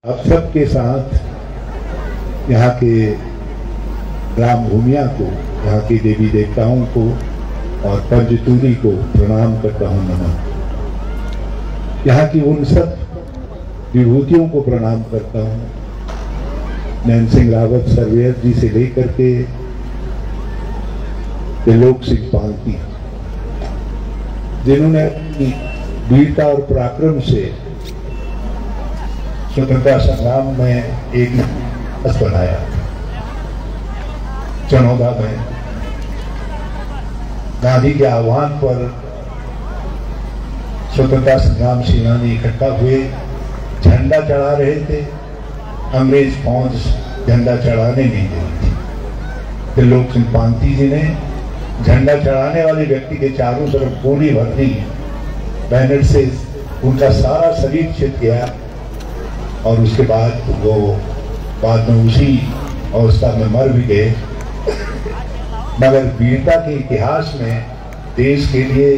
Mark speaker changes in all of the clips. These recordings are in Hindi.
Speaker 1: आप सबके साथ यहाँ के राम भूमिया को, यहाँ की देवी देवताओं को और पंचतूरी को प्रणाम करता हूँ, नमन। यहाँ की उन सब विभूतियों को प्रणाम करता हूँ, नैन सिंह रावत सर्वेयर जी से लेकर के त्रिलोक सिंह पालती, जिन्होंने अपनी वीरता और पराक्रम से स्वतंत्रता संग्राम में एक इतिहास बनाया। चनौदा में गांधी के आह्वान पर स्वतंत्रता संग्राम सेनानी इकट्ठा हुए, झंडा चढ़ा रहे थे, अंग्रेज फौज झंडा चढ़ाने नहीं दे रही थी। त्रिलोक सिंह पांती जी ने झंडा चढ़ाने वाले व्यक्ति के चारों तरफ गोली भर दी, बैनर से उनका सारा शरीर छिद गया और उसके बाद वो बाद में उसी अवस्था में मर भी गए। मगर वीरता के इतिहास में, देश के लिए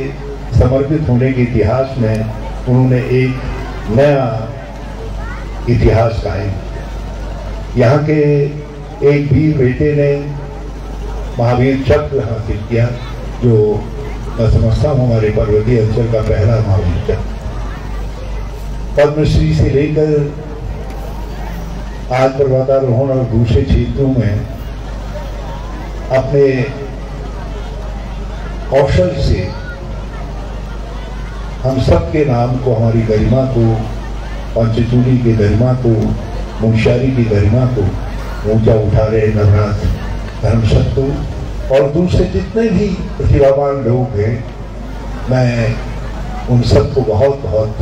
Speaker 1: समर्पित होने के इतिहास में उन्होंने एक नया इतिहास कायम किया। यहाँ के एक वीर बेटे ने महावीर चक्र हासिल किया, जो मैं समझता हूँ हमारे पर्वतीय अंचल का पहला महावीर चक्र। पद्मश्री से लेकर आज पर्वतारोहण और दूसरे क्षेत्रों में अपने कौशल से हम सब के नाम को, हमारी गरिमा को, पंचतूली की गरिमा को, मुंशियारी की गरिमा को ऊंचा उठा रहे नवनाथ धर्मसत्तू और दूसरे जितने भी प्रतिभावान लोग हैं, मैं उन सबको बहुत बहुत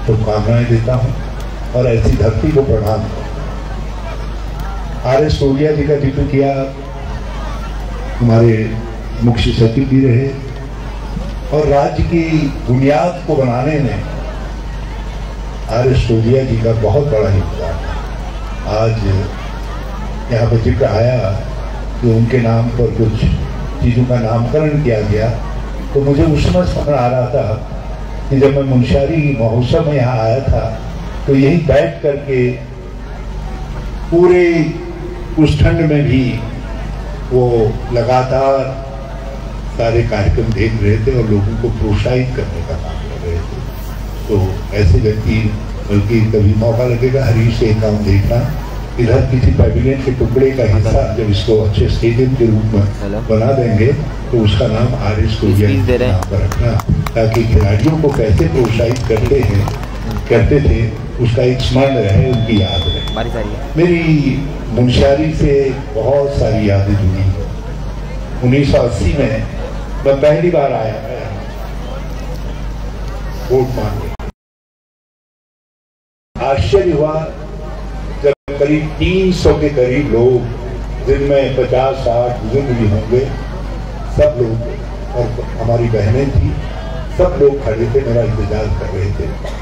Speaker 1: शुभकामनाएं देता हूं और ऐसी धरती को प्रणाम करता हूं। आर.एस. टोलिया जी का जिक्र किया, हमारे मुख्य सचिव भी रहे और राज्य की बुनियाद को बनाने में आर.एस. टोलिया जी का बहुत बड़ा योगदान है। आज यहाँ पर जिक्र आया कि उनके नाम पर कुछ चीज़ों का नामकरण किया गया, तो मुझे उस समय समझ आ रहा था कि जब मैं मुंशियारी महोत्सव में यहाँ आया था तो यही बैठ करके पूरे उस ठंड में भी वो लगातार सारे कार्यक्रम देख रहे थे और लोगों को प्रोत्साहित करने का काम कर रहे थे। तो ऐसे व्यक्ति, बल्कि कभी मौका लगेगा हरीश से काम देखना, इधर किसी पैविलियन के टुकड़े का हिस्सा जब इसको अच्छे स्टेडियम के रूप में बना देंगे तो उसका नाम आर.एस. टोलिया के नाम पर रखना, ताकि खिलाड़ियों को कैसे प्रोत्साहित करते थे उसका एक स्मरण रहे, उनकी याद रहे। मेरी मुंशियारी से बहुत सारी यादें जुड़ी। 1980 में मैं पहली बार आया वोट मांगने। आश्चर्य हुआ जब करीब 300 के करीब लोग, जिनमें 50-60 बुजुर्ग भी होंगे, सब लोग और हमारी बहनें थी, सब लोग खड़े थे, मेरा इंतजार कर रहे थे।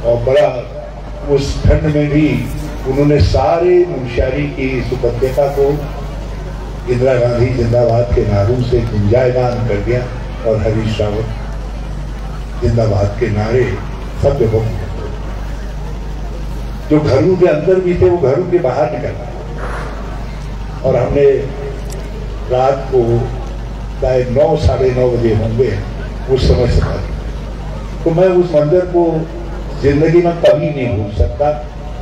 Speaker 1: और बड़ा उस ठंड में भी उन्होंने सारे मुंशियारी की सुपद्यता को इंदिरा गांधी जिंदाबाद के नारों से गुंजायमान कर दिया और हरीश रावत जिंदाबाद के नारे सब जगह, जो घरों के अंदर भी थे वो घरों के बाहर निकल आए। और हमने रात को शायद 9-9:30 बजे होंगे उस समय से, तो मैं उस मंदिर को जिंदगी में कभी नहीं भूल सकता।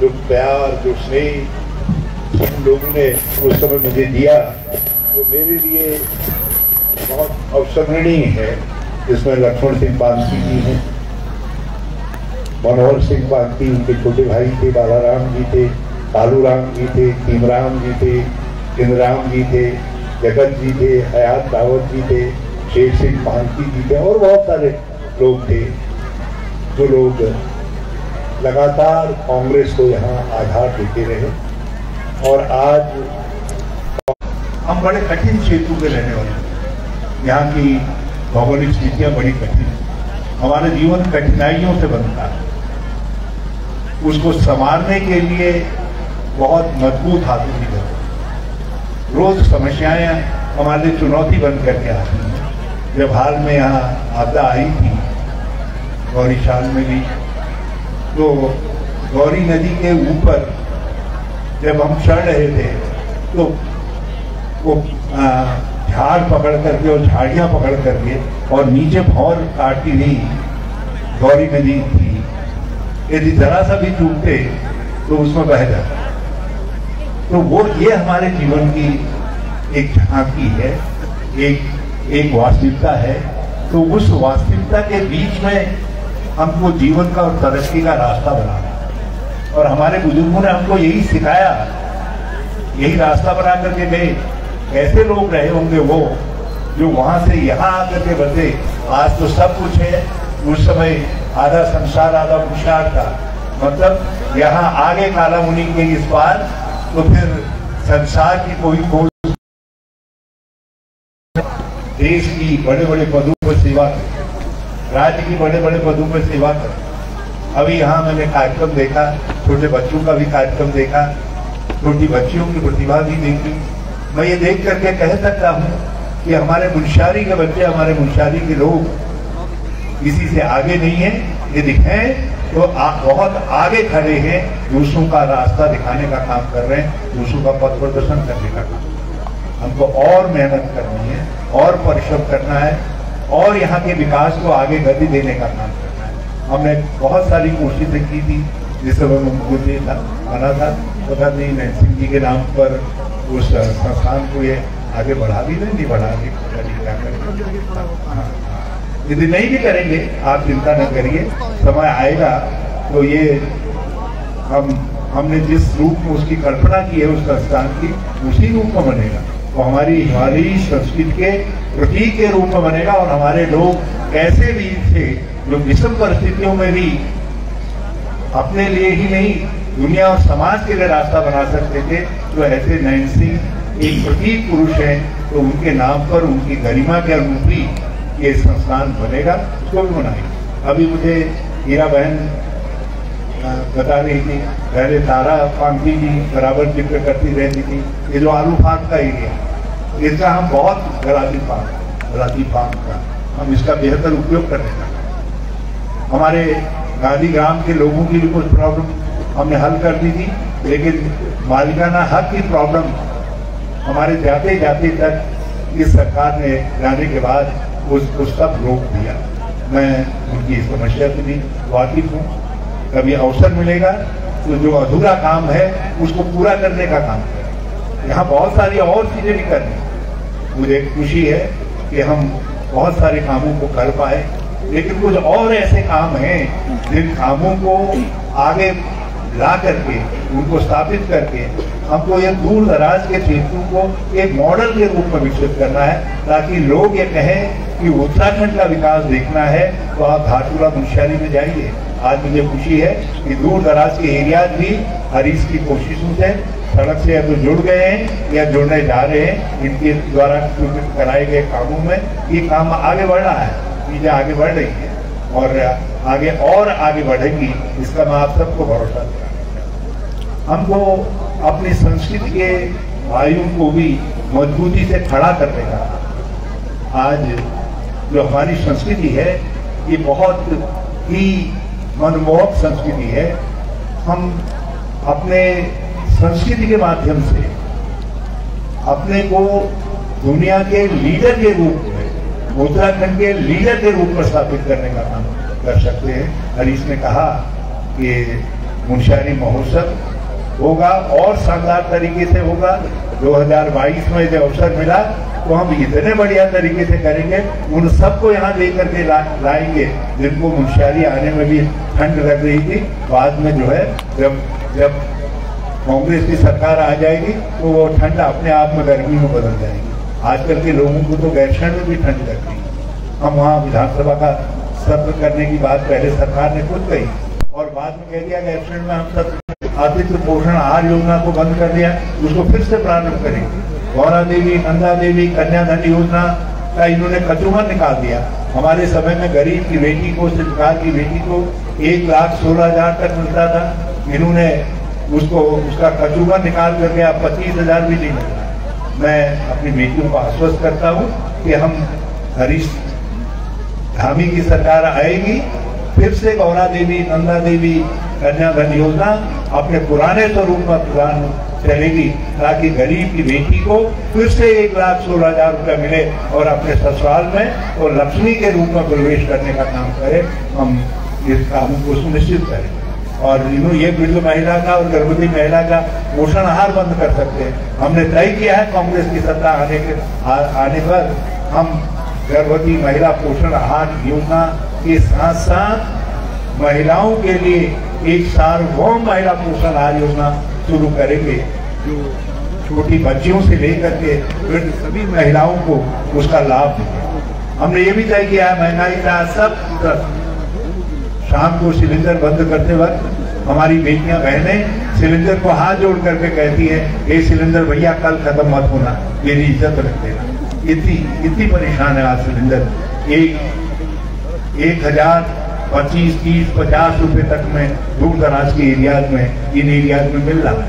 Speaker 1: जो प्यार, जो स्नेह उन लोगों ने उस समय मुझे दिया, वो मेरे लिए बहुत अविस्मरणीय है। इसमें लक्ष्मण सिंह पांती जी हैं, मनोहर सिंह पांती, उनके छोटे भाई थे, बालाराम जी थे, कालूराम जी थे, भीमराम जी थे, इंद्राम जी थे, जगत जी थे, हयात रावत जी थे, शेर सिंह पांती जी थे और बहुत सारे लोग थे, जो लोग लगातार कांग्रेस को यहाँ आधार देते रहे। और आज हम बड़े कठिन क्षेत्रों के रहने वाले हैं, यहाँ की भौगोलिक स्थितियाँ बड़ी कठिन है, हमारा जीवन कठिनाइयों से बनता है। उसको संवारने के लिए बहुत मजबूत हाथों की जरूरत। रोज समस्याएं हमारे लिए चुनौती बन करके आती हैं। जब हाल में यहाँ आपदा आई थी गौरीशाल में भी, तो गौरी नदी के ऊपर जब हम चढ़ रहे थे तो वो झाड़ पकड़ करके और झाड़ियां पकड़ करके और नीचे भौर काटती हुई गौरी नदी थी। यदि जरा सा भी चूकते तो उसमें बह जाता। तो वो ये हमारे जीवन की एक झांकी है, एक वास्तविकता है। तो उस वास्तविकता के बीच में हमको जीवन का और तरक्की का रास्ता बनाना, और हमारे बुजुर्गों ने हमको यही सिखाया, यही रास्ता बना करके गए। कैसे लोग रहे होंगे वो जो वहां से यहाँ आकर के बसे। आज तो सब कुछ है, उस समय आधा संसार आधा पुरुषार्थ था। मतलब यहाँ आगे काला मुनि के इस पार, तो फिर संसार की कोई देश की बड़े बड़े पदों पर सेवा कर, राज्य की बड़े बड़े पदों पर सेवा कर। अभी यहाँ मैंने कार्यक्रम देखा, छोटे बच्चों का भी कार्यक्रम देखा, छोटी बच्चियों की प्रतिभा भी देखी। मैं ये देख करके कह सकता हूँ कि हमारे मुंशियारी के बच्चे, हमारे मुंशियारी के लोग किसी से आगे नहीं है। यदि हैं तो बहुत आगे खड़े हैं, दूसरों का रास्ता दिखाने का काम कर रहे हैं, दूसरों का पथ प्रदर्शन करने का काम। हमको और मेहनत करनी है, और परिश्रम करना है, और यहाँ के विकास को आगे गति देने का काम करना है। हमने बहुत सारी कोशिशें की थी, जिस समय मुझे बना था, पता नहीं नैन्सी जी के नाम पर उस संस्थान को ये आगे बढ़ा भी नहीं बढ़ा भी, क्या करेंगे। यदि नहीं भी करेंगे, आप चिंता न करिए, समय आएगा तो ये हमने जिस रूप में उसकी कल्पना की है उस संस्थान की, उसी रूप में बनेगा। वो हमारी संस्कृति के प्रतीक के रूप में बनेगा। और हमारे लोग कैसे भी थे, जो विषम परिस्थितियों में भी अपने लिए ही नहीं, दुनिया और समाज के लिए रास्ता बना सकते थे। तो ऐसे नैन सिंह एक प्रतीक पुरुष हैं, तो उनके नाम पर, उनकी गरिमा के अनुरूप ही ये संस्थान बनेगा, उसको भी बनाएंगे। अभी मुझे हीरा बहन बता रही थी, पहले तारा पांगी जी बराबर जिक्र करती रहती थी, ये जो आलू फाक का एरिया, इसका हम बहुत गलाती फाक का हम इसका बेहतर उपयोग करने का। हमारे गांधी ग्राम के लोगों की भी कुछ प्रॉब्लम हमने हल कर दी थी, लेकिन मालिकाना हक की प्रॉब्लम हमारे जाते जाते तक इस सरकार ने जाने के बाद उसको सब रोक दिया। मैं उनकी समस्या से भी वाकिफ हूँ। कभी अवसर मिलेगा तो जो अधूरा काम है उसको पूरा करने का काम करें। यहाँ बहुत सारी और चीजें भी करनी। मुझे खुशी है कि हम बहुत सारे कामों को कर पाए, लेकिन कुछ और ऐसे काम हैं जिन कामों को आगे ला करके, उनको स्थापित करके हमको ये दूर दराज के क्षेत्रों को एक मॉडल के रूप में विकसित करना है, ताकि लोग ये कहें कि उत्तराखंड का विकास देखना है तो आप धारचूला मुंशियारी में जाइए। आज मुझे खुशी है कि दूर दराज के एरियाज भी हरीश की कोशिशों से सड़क से या तो जुड़ गए हैं या जुड़ने जा रहे हैं। इनके द्वारा कराए गए कामों में ये काम आगे बढ़ रहा है, चीजें आगे बढ़ रही है और आगे बढ़ेगी, इसका मैं आप सबको भरोसा दिलाता हूं। हमको अपनी संस्कृति के भाइयों को भी मजबूती से खड़ा करने का, आज जो हमारी संस्कृति है ये बहुत ही मनमोहक संस्कृति है। हम अपने संस्कृति के माध्यम से अपने को दुनिया के लीडर के रूप में, उत्तराखंड के लीडर के रूप में स्थापित करने का काम कर सकते हैं। हरीश ने कहा कि मुंशियारी महोत्सव होगा और शानदार तरीके से होगा। 2022 में जब अवसर मिला तो हम इतने बढ़िया तरीके से करेंगे, उन सबको यहाँ लेकर के लाएंगे जिनको मुंशियारी आने में भी ठंड लग रही थी। बाद में जो है जब कांग्रेस की सरकार आ जाएगी तो वो ठंड अपने आप में गर्मी में बदल जाएगी। आजकल के लोगों को तो गैरसैंण में भी ठंड लग रही है। हम वहाँ विधानसभा का सत्र करने की बात पहले सरकार ने खुद कही और बाद में कह दिया गैरसैंण में हम सब अतिथि पोषण आहार योजना को बंद कर दिया, उसको फिर से प्रारंभ करेंगे। गौरा देवी, नंदा देवी, कन्याधन योजना का इन्होंने कचूमर निकाल दिया। हमारे समय में गरीब की बेटी को, शिल्पकार की बेटी को 1,16,000 तक मिलता था, इन्होंने उसका कचूमर निकाल करके आप 25,000 भी नहीं मिलता। मैं अपनी बेटियों को आश्वस्त करता हूँ कि हम हरीश धामी की सरकार आएगी फिर से गौरा देवी, नंदा देवी कन्याधन योजना अपने पुराने स्वरूप में प्रदान चलेगी, ताकि गरीब की बेटी को फिर से 1,16,000 रुपया मिले और अपने ससुराल में और लक्ष्मी के रूप में प्रवेश करने का काम करे। हम इस काम को सुनिश्चित करें और ये वृद्ध महिला का और गर्भवती महिला का पोषण आहार बंद कर सकते हैं। हमने तय किया है कांग्रेस की सत्ता आने पर हम गर्भवती महिला पोषण आहार योजना के साथ साथ महिलाओं के लिए एक सार्वभौम महिला पोषण आहार योजना शुरू करेंगे, जो छोटी बच्चियों से लेकर के वृद्ध सभी महिलाओं को उसका लाभ मिले। हमने ये भी तय किया है महंगाई का सब शाम को सिलेंडर बंद करते वक्त हमारी बेटियां बहनें सिलेंडर को हाथ जोड़ करके कहती है, ये सिलेंडर भैया कल खत्म मत होना, मेरी इज्जत रख देना। इतनी परेशान है आज सिलेंडर। 1,025, 30, 50 रुपए तक में दूर दराज के एरियाज में, इन एरियाज में मिल रहा है।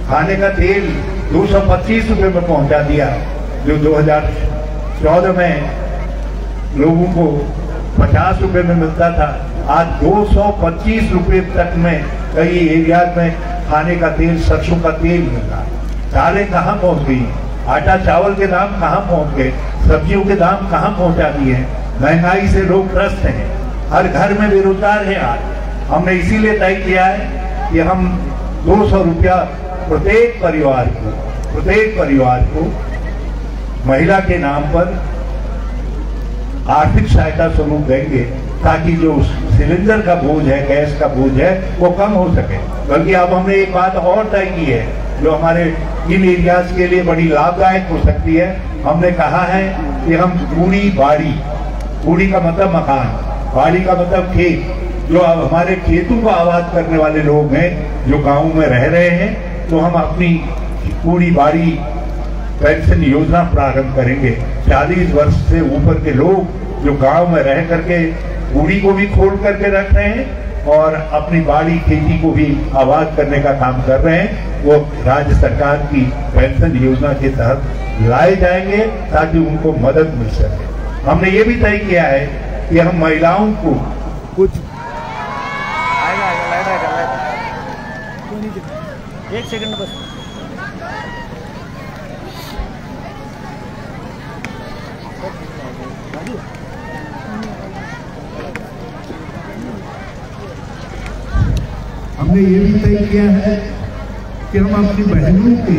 Speaker 1: खाने का तेल 225 रुपए में पहुंचा दिया, जो 2014 में लोगों को 50 रुपए में मिलता था, आज 225 रुपए तक में कई एरियाज में खाने का तेल, सरसों का तेल मिल रहा है। दालें कहाँ पहुंच गई, आटा चावल के दाम कहाँ पहुंच गए, सब्जियों के दाम कहाँ पहुंचा दिए हैं। महंगाई से लोग त्रस्त हैं, हर घर में बेरोजगार है। आज हमने इसीलिए तय किया है कि हम 200 रुपया प्रत्येक परिवार को महिला के नाम पर आर्थिक सहायता स्वरूप देंगे, ताकि जो सिलेंडर का बोझ है, गैस का बोझ है, वो कम हो सके। बल्कि अब हमने एक बात और तय की है जो हमारे इन एरियाज के लिए बड़ी लाभदायक हो सकती है। हमने कहा है कि हम पूरी का मतलब मकान, बाड़ी का मतलब खेत, जो अब हमारे खेतों को आबाद करने वाले लोग हैं जो गाँव में रह रहे हैं, तो हम अपनी पूरी बाड़ी पेंशन योजना प्रारंभ करेंगे। 40 वर्ष से ऊपर के लोग जो गांव में रह करके बूढ़ी को भी खोल करके रख रहे हैं और अपनी बाड़ी खेती को भी आबाद करने का काम कर रहे हैं, वो राज्य सरकार की पेंशन योजना के तहत लाए जाएंगे ताकि उनको मदद मिल सके। हमने ये भी तय किया है कि हम महिलाओं को कुछ
Speaker 2: एक सेकंड बस।
Speaker 1: हमने ये भी तय किया है कि हम अपनी बहनों के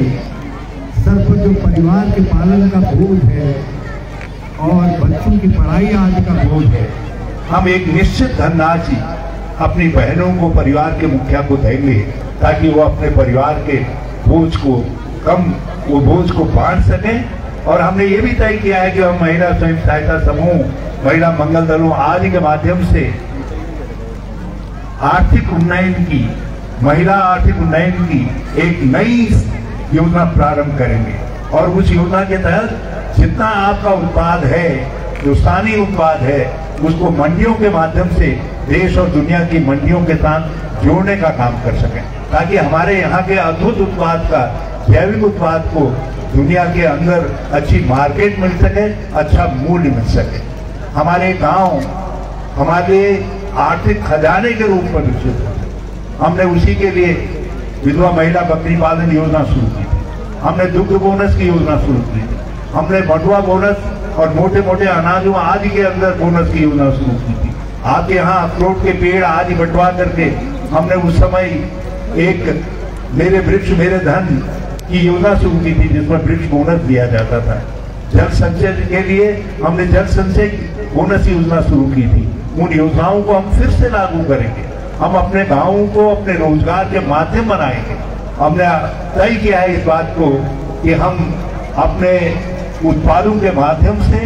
Speaker 1: सर पर जो परिवार के पालन का बोझ है और बच्चों की पढ़ाई आदि का बोझ है, हम एक निश्चित धनराशि अपनी बहनों को, परिवार के मुखिया को देंगे, ताकि वो अपने परिवार के बोझ को बांट सकें। और हमने ये भी तय किया है कि हम महिला स्वयं सहायता समूह, महिला मंगल दलों आदि के माध्यम से महिला आर्थिक उन्नयन की एक नई योजना प्रारंभ करेंगे। और उस योजना के तहत जितना आपका उत्पाद है, जो स्थानीय उत्पाद है, उसको मंडियों के माध्यम से देश और दुनिया की मंडियों के साथ जोड़ने का काम कर सकें, ताकि हमारे यहाँ के अद्भुत उत्पाद का, जैविक उत्पाद को दुनिया के अंदर अच्छी मार्केट मिल सके, अच्छा मूल्य मिल सके। हमारे गांव हमारे आर्थिक खजाने के रूप में विकसित हो। हमने उसी के लिए विधवा महिला बकरी पालन योजना शुरू की थी, हमने दुग्ध बोनस की योजना शुरू की थी, हमने बटुआ बोनस और मोटे मोटे अनाजों आदि के अंदर बोनस की योजना शुरू की थी। आपके यहाँ अखरोट के पेड़ आदि बंटवा करके हमने उस समय एक मेरे वृक्ष मेरे धन की योजना शुरू की थी, जिसमें वृक्ष बोनस दिया जाता था। जल संचय के लिए हमने जल संचय बोनस योजना शुरू की थी। उन योजनाओं को हम फिर से लागू करेंगे। हम अपने गांवों को अपने रोजगार के माध्यम बनाएंगे। हमने तय किया है इस बात को कि हम अपने उत्पादों के माध्यम से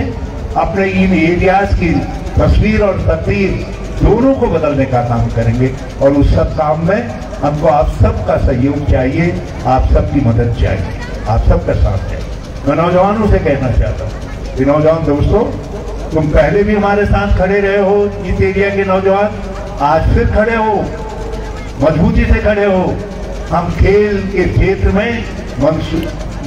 Speaker 1: अपने इन एरियाज की तस्वीर और तकदीर दोनों को बदलने का काम करेंगे। और उस सब काम में हमको आप सबका सहयोग चाहिए, आप सबकी मदद चाहिए, आप सबका साथ चाहिए। मैं नौजवानों से कहना चाहता हूँ कि नौजवान दोस्तों, तुम पहले भी हमारे साथ खड़े रहे हो, इस एरिया के नौजवान, आज फिर खड़े हो, मजबूती से खड़े हो। हम खेल के क्षेत्र में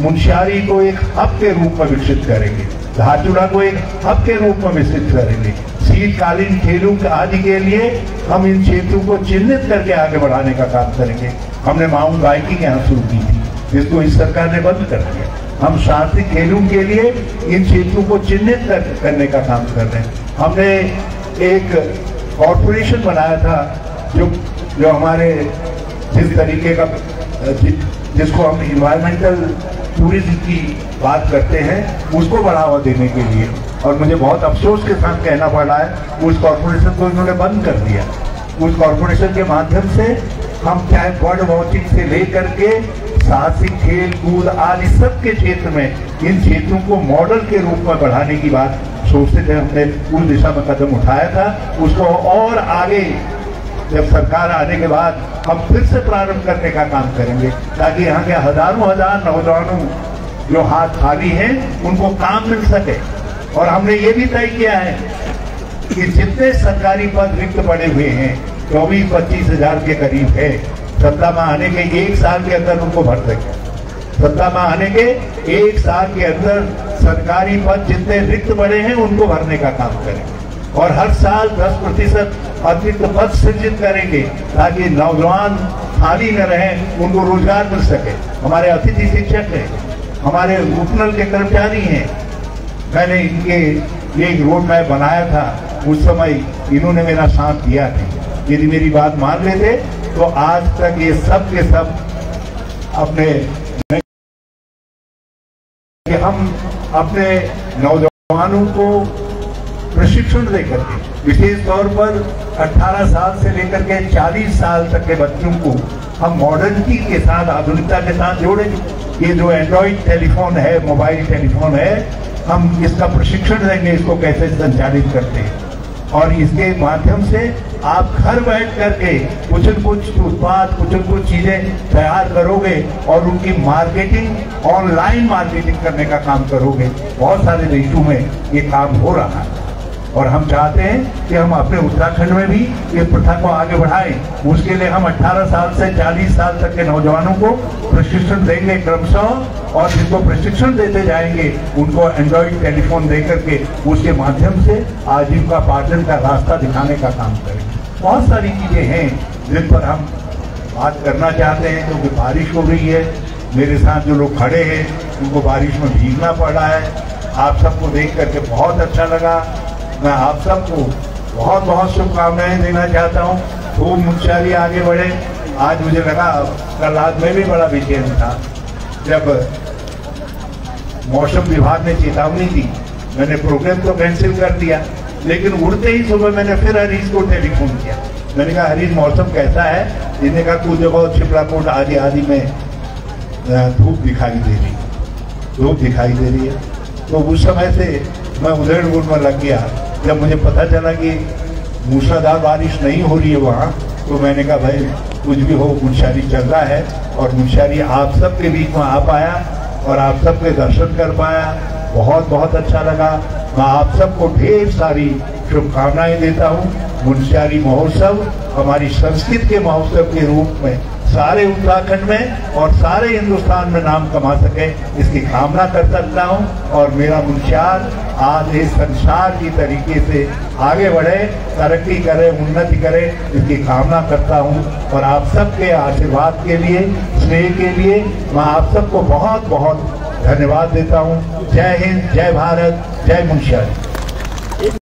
Speaker 1: मुंशियारी को एक हब के रूप में विकसित करेंगे, धारचूड़ा को एक हब के रूप में विकसित करेंगे, शीतकालीन खेलों आदि के लिए हम इन क्षेत्रों को चिन्हित करके आगे बढ़ाने का काम करेंगे। हमने माउंट बाइकिंग यहाँ शुरू की थी, जिसको इस सरकार ने बंद कर दिया। हम साहसिक खेलों के लिए इन क्षेत्रों को चिन्हित करने का काम कर रहे हैं। हमने एक कॉर्पोरेशन बनाया था जो हमारे जिस तरीके का जिसको हम इन्वायरमेंटल टूरिज्म की बात करते हैं उसको बढ़ावा देने के लिए, और मुझे बहुत अफसोस के साथ कहना पड़ रहा है उस कॉर्पोरेशन को इन्होंने बंद कर दिया। उस कॉर्पोरेशन के माध्यम से हम चाहे बर्ड वॉचिंग से लेकर के साहसिक खेल कूद आदि सब के क्षेत्र में इन क्षेत्रों को मॉडल के रूप में बढ़ाने की बात सोचते थे। हमने उस दिशा में कदम उठाया था। उसको और आगे जब सरकार आने के बाद हम फिर से प्रारंभ करने का काम करेंगे, ताकि यहाँ के हजारों हजार नौजवानों जो हाथ खाली हैं उनको काम मिल सके। और हमने ये भी तय किया है कि जितने सरकारी पद रिक्त पड़े हुए हैं 24-25 हजार के करीब है, सत्ता में आने के 1 साल के अंदर उनको भर सके। सत्ता में आने के 1 साल के अंदर सरकारी पद जितने रिक्त पड़े हैं उनको भरने का काम करेंगे, और हर साल 10% अतिरिक्त पद सृजित करेंगे ताकि नौजवान खाली न रहें, उनको रोजगार मिल सके। हमारे अतिथि शिक्षक हैं, हमारे उपनल के कर्मचारी हैं। मैंने इनके ये एक रोड मैप बनाया था, उस समय इन्होंने मेरा साथ दिया था। यदि मेरी बात मान लेते तो आज तक ये सब के सब अपने हम अपने नौजवानों को प्रशिक्षण देकर के विशेष तौर पर 18 साल से लेकर के 40 साल तक के बच्चों को हम मॉडर्निटी के साथ, आधुनिकता के साथ जोड़ेंगे। ये जो एंड्रॉइड टेलीफोन है, मोबाइल टेलीफोन है, हम इसका प्रशिक्षण देंगे, इसको कैसे संचालित करते हैं, और इसके माध्यम से आप घर बैठ करके कुछ न कुछ उत्पाद, कुछ न कुछ चीजें तैयार करोगे और उनकी मार्केटिंग, ऑनलाइन मार्केटिंग करने का काम करोगे। बहुत सारे देशों में ये काम हो रहा है, और हम चाहते हैं कि हम अपने उत्तराखंड में भी ये प्रथा को आगे बढ़ाएं। उसके लिए हम 18 साल से 40 साल तक के नौजवानों को प्रशिक्षण देंगे क्रमशः, और जिनको प्रशिक्षण देते जाएंगे उनको एंड्रॉइड टेलीफोन देकर के उसके माध्यम से आजीविका पार्जन का रास्ता दिखाने का काम करेंगे। बहुत सारी चीजें हैं जिन पर हम बात करना चाहते हैं, क्योंकि बारिश हो रही है। मेरे साथ जो लोग खड़े हैं उनको बारिश में भीगना पड़ रहा है। आप सबको देख करके बहुत अच्छा लगा। मैं आप सबको बहुत बहुत शुभकामनाएं देना चाहता हूँ। खूब मुख्यशाली आगे बढ़े। आज मुझे लगा कल रात में भी बड़ा बेचैन था जब मौसम विभाग ने चेतावनी दी। मैंने प्रोग्राम तो कैंसिल कर दिया, लेकिन उड़ते ही सुबह मैंने फिर हरीश को टेलीफोन किया। मैंने कहा हरीश मौसम कैसा है? इन्होंने कहा कुछ जगह शिमलाकोट आदि आदि में धूप दिखाई दे रही है। तो उस समय से मैं उधेड़-बुन में लग गया। जब मुझे पता चला कि मूसलाधार बारिश नहीं हो रही है वहाँ, तो मैंने कहा भाई कुछ भी हो, मुंशियारी चल रहा है, और मुंशियारी आप सबके बीच में आ पाया और आप सबके दर्शन कर पाया। बहुत बहुत अच्छा लगा। मैं आप सबको ढेर सारी शुभकामनाएं देता हूँ। मुंशियारी महोत्सव हमारी संस्कृति के महोत्सव के रूप में सारे उत्तराखंड में और सारे हिंदुस्तान में नाम कमा सके, इसकी कामना कर सकता हूँ। और मेरा मुंशियार आज इस संसार की तरीके से आगे बढ़े, तरक्की करे, उन्नति करे, इसकी कामना करता हूँ। और आप सबके आशीर्वाद के लिए, स्नेह के लिए मैं आप सबको बहुत बहुत धन्यवाद देता हूँ। जय हिंद, जय भारत, जय मुंशियारी।